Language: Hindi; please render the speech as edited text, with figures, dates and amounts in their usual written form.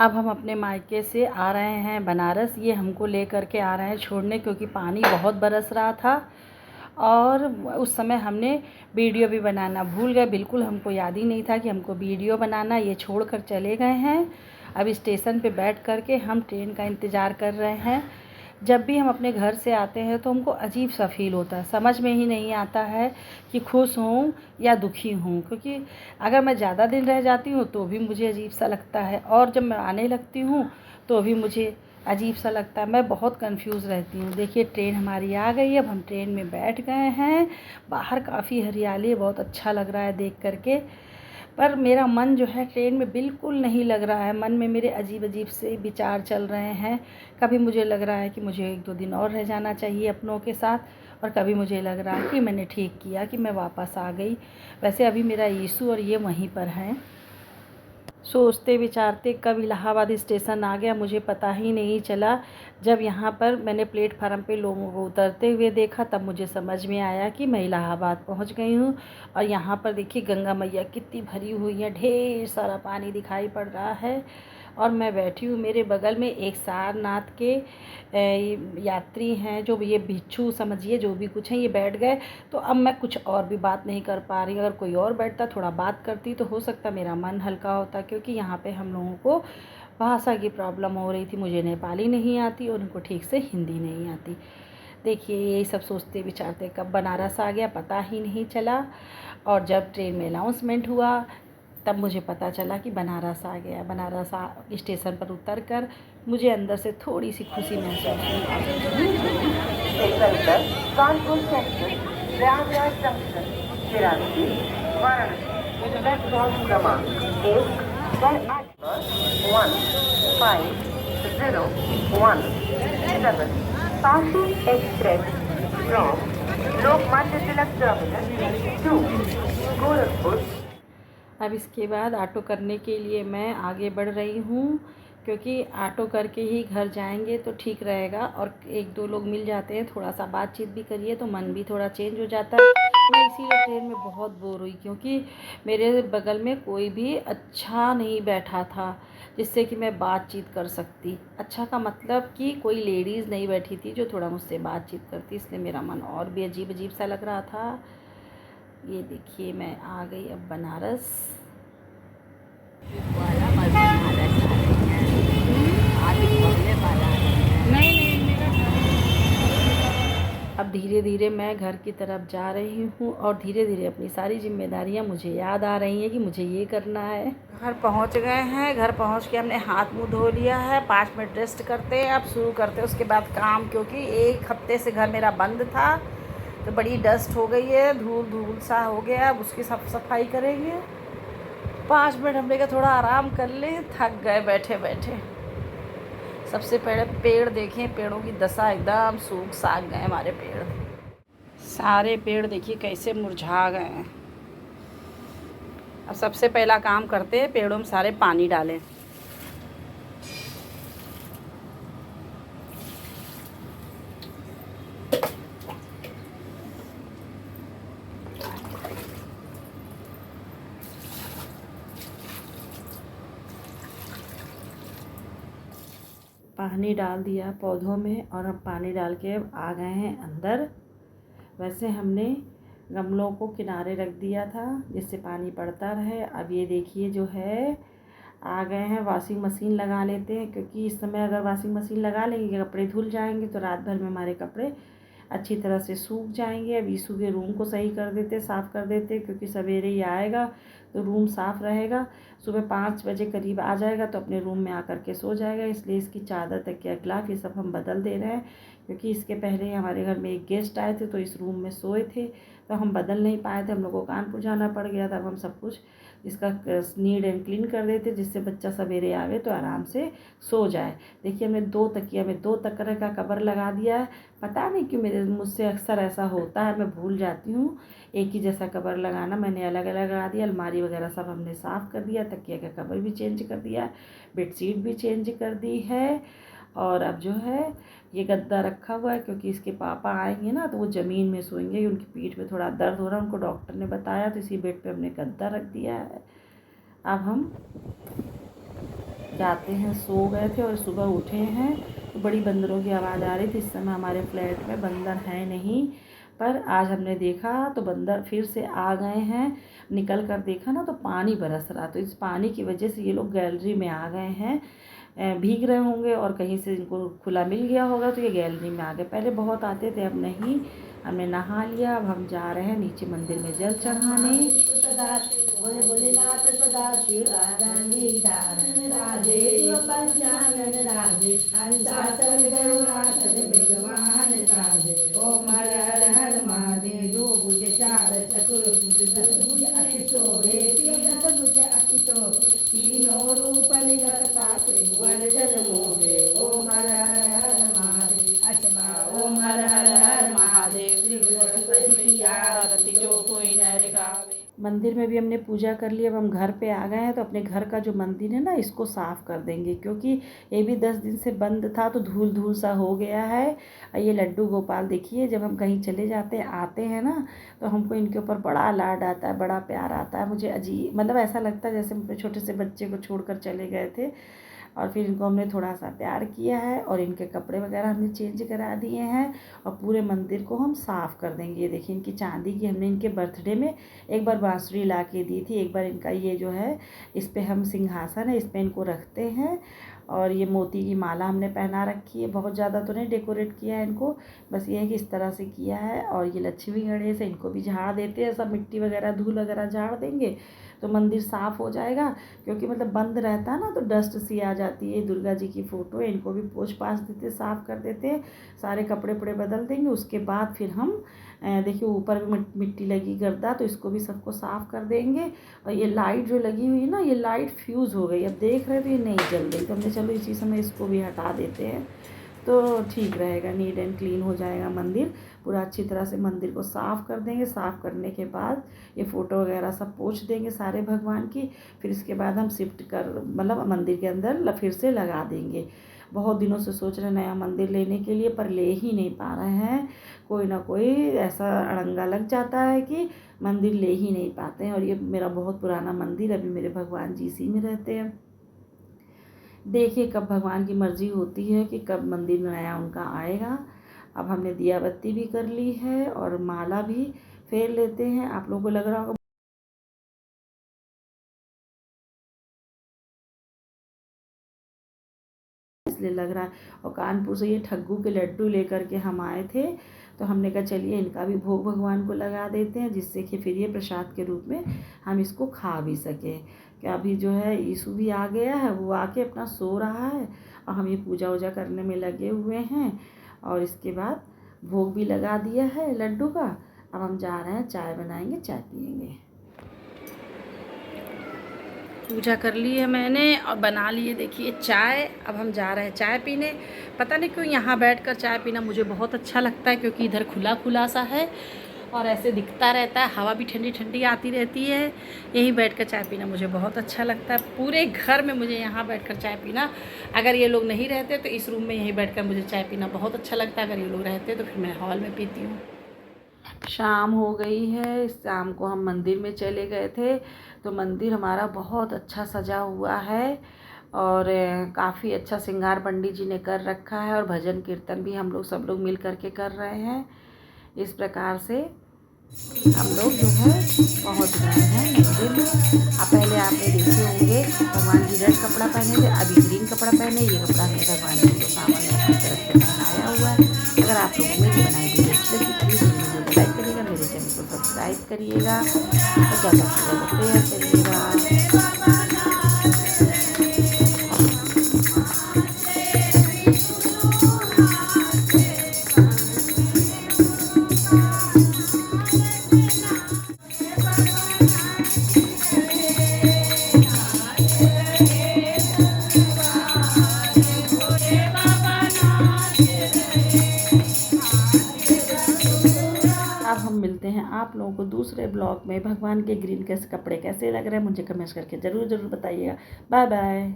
अब हम अपने मायके से आ रहे हैं बनारस। ये हमको ले कर के आ रहे हैं छोड़ने, क्योंकि पानी बहुत बरस रहा था और उस समय हमने वीडियो भी बनाना भूल गए। बिल्कुल हमको याद ही नहीं था कि हमको वीडियो बनाना। ये छोड़ कर चले गए हैं। अब स्टेशन पे बैठ कर के हम ट्रेन का इंतज़ार कर रहे हैं। जब भी हम अपने घर से आते हैं तो हमको अजीब सा फ़ील होता है, समझ में ही नहीं आता है कि खुश हूँ या दुखी हूँ। क्योंकि अगर मैं ज़्यादा दिन रह जाती हूँ तो भी मुझे अजीब सा लगता है, और जब मैं आने लगती हूँ तो भी मुझे अजीब सा लगता है। मैं बहुत कंफ्यूज रहती हूँ। देखिए ट्रेन हमारी आ गई। अब हम ट्रेन में बैठ गए हैं। बाहर काफ़ी हरियाली है, बहुत अच्छा लग रहा है देख कर के। पर मेरा मन जो है ट्रेन में बिल्कुल नहीं लग रहा है। मन में मेरे अजीब अजीब से विचार चल रहे हैं। कभी मुझे लग रहा है कि मुझे 1-2 दिन और रह जाना चाहिए अपनों के साथ, और कभी मुझे लग रहा है कि मैंने ठीक किया कि मैं वापस आ गई। वैसे अभी मेरा यीशु और ये वहीं पर हैं। सोचते विचारते कब इलाहाबाद स्टेशन आ गया मुझे पता ही नहीं चला। जब यहाँ पर मैंने प्लेटफार्म पे लोगों को उतरते हुए देखा तब मुझे समझ में आया कि मैं इलाहाबाद पहुँच गई हूँ। और यहाँ पर देखिए गंगा मैया कितनी भरी हुई है, ढेर सारा पानी दिखाई पड़ रहा है। और मैं बैठी हूँ, मेरे बगल में एक सारनाथ के यात्री हैं, जो ये भिक्षु समझिए जो भी कुछ हैं, ये बैठ गए। तो अब मैं कुछ और भी बात नहीं कर पा रही। अगर कोई और बैठता थोड़ा बात करती तो हो सकता मेरा मन हल्का होता, क्योंकि यहाँ पे हम लोगों को भाषा की प्रॉब्लम हो रही थी। मुझे नेपाली नहीं आती और उनको ठीक से हिंदी नहीं आती। देखिए यही सब सोचते विचारते कब बनारस आ गया पता ही नहीं चला। और जब ट्रेन में अनाउंसमेंट हुआ तब मुझे पता चला कि बनारस आ गया। स्टेशन पर उतर कर मुझे अंदर से थोड़ी सी खुशी महसूस हुई। Kanpur central, Prayagraj junction, Varanasi, platform क्रमांक 1 पर 1501 Kashi express from Lokmanya Tilak terminus to Gorakhpur. अब इसके बाद ऑटो करने के लिए मैं आगे बढ़ रही हूँ, क्योंकि ऑटो करके ही घर जाएंगे तो ठीक रहेगा। और 1-2 लोग मिल जाते हैं, थोड़ा सा बातचीत भी करिए तो मन भी थोड़ा चेंज हो जाता है। मैं इसीलिए ट्रेन में बहुत बोर हुई, क्योंकि मेरे बगल में कोई भी अच्छा नहीं बैठा था जिससे कि मैं बातचीत कर सकती। अच्छा का मतलब कि कोई लेडीज़ नहीं बैठी थी जो थोड़ा मुझसे बातचीत करती, इसलिए मेरा मन और भी अजीब अजीब सा लग रहा था। ये देखिए मैं आ गई अब बनारस। अब धीरे धीरे मैं घर की तरफ जा रही हूँ, और धीरे धीरे अपनी सारी जिम्मेदारियाँ मुझे याद आ रही हैं कि मुझे ये करना है। घर पहुँच गए हैं। घर पहुँच के हमने हाथ मुँह धो लिया है। 5 मिनट रेस्ट करते हैं, अब शुरू करते हैं उसके बाद काम, क्योंकि 1 हफ्ते से घर मेरा बंद था तो बड़ी डस्ट हो गई है, धूल धूल सा हो गया। अब उसकी साफ सफाई करेंगे। 5 मिनट हमने कहा थोड़ा आराम कर ले, थक गए बैठे बैठे। सबसे पहले पेड़ देखें, पेड़ों की दशा एकदम सूख साख गए हमारे पेड़। सारे पेड़ देखिए कैसे मुरझा गए हैं। अब सबसे पहला काम करते हैं, पेड़ों में सारे पानी डालें। पानी डाल दिया पौधों में, और अब पानी डाल के आ गए हैं अंदर। वैसे हमने गमलों को किनारे रख दिया था जिससे पानी पड़ता रहे। अब ये देखिए जो है आ गए हैं। वॉशिंग मशीन लगा लेते हैं, क्योंकि इस समय अगर वॉशिंग मशीन लगा लेंगे कपड़े धुल जाएंगे तो रात भर में हमारे कपड़े अच्छी तरह से सूख जाएंगे। अब यीशु के रूम को सही कर देते, साफ़ कर देते, क्योंकि सवेरे ही आएगा तो रूम साफ़ रहेगा। सुबह 5 बजे करीब आ जाएगा तो अपने रूम में आकर के सो जाएगा। इसलिए इसकी चादर, तकिया, गिलाफ ये सब हम बदल दे रहे हैं, क्योंकि इसके पहले हमारे घर में एक गेस्ट आए थे तो इस रूम में सोए थे तो हम बदल नहीं पाए थे। हम लोग को कानपुर जाना पड़ गया था। अब हम सब कुछ इसका नीट एंड क्लीन कर देते, जिससे बच्चा सवेरे आवे तो आराम से सो जाए। देखिए हमने 2 तकिया में 2 तकिया का कवर लगा दिया है। पता नहीं क्यों मुझसे अक्सर ऐसा होता है, मैं भूल जाती हूँ एक ही जैसा कवर लगाना। मैंने अलग अलग लगा दिया। अलमारी वगैरह सब हमने साफ़ कर दिया, तकिया का कवर भी चेंज कर दिया, बेडशीट भी चेंज कर दी है। और अब जो है ये गद्दा रखा हुआ है, क्योंकि इसके पापा आएंगे ना तो वो ज़मीन में सोएंगे। उनकी पीठ में थोड़ा दर्द हो रहा है, उनको डॉक्टर ने बताया, तो इसी बेड पे हमने गद्दा रख दिया है। अब हम जाते हैं, सो गए थे और सुबह उठे हैं तो बड़ी बंदरों की आवाज़ आ रही थी। इस समय हमारे फ्लैट में बंदर हैं नहीं, पर आज हमने देखा तो बंदर फिर से आ गए हैं। निकल कर देखा ना तो पानी बरस रहा, तो इस पानी की वजह से ये लोग गैलरी में आ गए हैं। भीग रहे होंगे और कहीं से इनको खुला मिल गया होगा तो ये गैलरी में आ गए। पहले बहुत आते थे, अब नहीं। हमने नहा लिया, अब हम जा रहे हैं नीचे मंदिर में जल चढ़ाने। बोले भोलेनाथ सदा शिव राधे शिव पंचानन राधे हंसासन गरुड़ासन भगवान साधे। ओम हर हर हर महादेव। दो भुज चार चतुर्भुज दस भुज अति शोभे दस भुज अति शोभे। तीनों रूप निरखता त्रिभुवन जल मोहे। ओम हर हर हर महादेव। अच्छा ओम हर हर हर महादेव। जो कोई नर गावे। मंदिर में भी हमने पूजा कर ली। अब हम घर पे आ गए हैं तो अपने घर का जो मंदिर है ना, इसको साफ़ कर देंगे, क्योंकि ये भी 10 दिन से बंद था तो धूल धूल सा हो गया है। ये लड्डू गोपाल देखिए, जब हम कहीं चले जाते आते हैं ना तो हमको इनके ऊपर बड़ा लाड आता है, बड़ा प्यार आता है। मुझे अजीब मतलब ऐसा लगता है जैसे हम छोटे से बच्चे को छोड़कर चले गए थे। और फिर इनको हमने थोड़ा सा प्यार किया है और इनके कपड़े वगैरह हमने चेंज करा दिए हैं और पूरे मंदिर को हम साफ़ कर देंगे। ये देखिए, इनकी चांदी की हमने इनके बर्थडे में एक बार बांसुरी ला के दी थी, एक बार इनका ये जो है इस पर हम सिंहासन है इस पर इनको रखते हैं। और ये मोती की माला हमने पहना रखी है। बहुत ज़्यादा तो नहीं डेकोरेट किया है इनको, बस ये है कि इस तरह से किया है। और ये लक्ष्मी गणेश है, इनको भी झाड़ देते हैं, सब मिट्टी वगैरह धूल वगैरह झाड़ देंगे तो मंदिर साफ़ हो जाएगा। क्योंकि मतलब बंद रहता है ना तो डस्ट सी आ जाती है। दुर्गा जी की फ़ोटो है, इनको भी पोंछ पाछ देते, साफ़ कर देते हैं, सारे कपड़े वपड़े बदल देंगे। उसके बाद फिर हम देखिए ऊपर भी मिट्टी लगी गर्दा, तो इसको भी सबको साफ़ कर देंगे। और ये लाइट जो लगी हुई है ना, ये लाइट फ्यूज़ हो गई, अब देख रहे थे ये नहीं जल रही, तो हमने चलो इसी समय इसको भी हटा देते हैं तो ठीक रहेगा, नीट एंड क्लीन हो जाएगा मंदिर। पूरा अच्छी तरह से मंदिर को साफ़ कर देंगे। साफ़ करने के बाद ये फ़ोटो वगैरह सब पोंछ देंगे सारे भगवान की। फिर इसके बाद हम शिफ्ट कर मतलब मंदिर के अंदर फिर से लगा देंगे। बहुत दिनों से सोच रहे हैं नया मंदिर लेने के लिए, पर ले ही नहीं पा रहे हैं। कोई ना कोई ऐसा अड़ंगा लग जाता है कि मंदिर ले ही नहीं पाते हैं। और ये मेरा बहुत पुराना मंदिर, अभी मेरे भगवान जी इसी में रहते हैं। देखिए कब भगवान की मर्ज़ी होती है कि कब मंदिर नया उनका आएगा। अब हमने दिया बत्ती भी कर ली है और माला भी फेर लेते हैं। आप लोगों को लग रहा होगा इसलिए लग रहा है। और कानपुर से ये ठग्गू के लड्डू लेकर के हम आए थे, तो हमने कहा चलिए इनका भी भोग भगवान को लगा देते हैं, जिससे कि फिर ये प्रसाद के रूप में हम इसको खा भी सकें। क्या अभी जो है यीशु भी आ गया है, वो आके अपना सो रहा है और हम ये पूजा वूजा करने में लगे हुए हैं। और इसके बाद भोग भी लगा दिया है लड्डू का। अब हम जा रहे हैं, चाय बनाएंगे, चाय पियेंगे। पूजा कर ली है मैंने और बना लिए देखिए चाय। अब हम जा रहे हैं चाय पीने। पता नहीं क्यों यहाँ बैठकर चाय पीना मुझे बहुत अच्छा लगता है, क्योंकि इधर खुला खुला सा है और ऐसे दिखता रहता है, हवा भी ठंडी ठंडी आती रहती है। यहीं बैठकर चाय पीना मुझे बहुत अच्छा लगता है। पूरे घर में मुझे यहाँ बैठकर चाय पीना, अगर ये लोग नहीं रहते तो इस रूम में यहीं बैठकर मुझे चाय पीना बहुत अच्छा लगता है। अगर ये लोग रहते तो फिर मैं हॉल में पीती हूँ। शाम हो गई है, शाम को हम मंदिर में चले गए थे, तो मंदिर हमारा बहुत अच्छा सजा हुआ है और काफ़ी अच्छा श्रृंगार पंडित जी ने कर रखा है। और भजन कीर्तन भी हम लोग सब लोग मिल कर के कर रहे हैं। इस प्रकार से हम लोग जो है पहुंच गए हैं मंदिर में। अब पहले आपने देखे होंगे भगवान जी रेड कपड़ा पहने थे, अभी ग्रीन कपड़ा पहने। ये कपड़ा हमने भगवान जी को सावन में अपनी तरफ से पहनाया हुआ है। अगर आप लोगों को मेरी बनाई वीडियो अच्छी लगी प्लीज़ वीडियो को लाइक करिएगा, मेरे चैनल को सब्सक्राइब करिएगा और ज़्यादा से ज़्यादा शेयर करिएगा। अब हम मिलते हैं आप लोगों को दूसरे ब्लॉग में। भगवान के ग्रीन कैसे कपड़े कैसे लग रहे हैं मुझे कमेंट करके ज़रूर बताइएगा। Bye bye.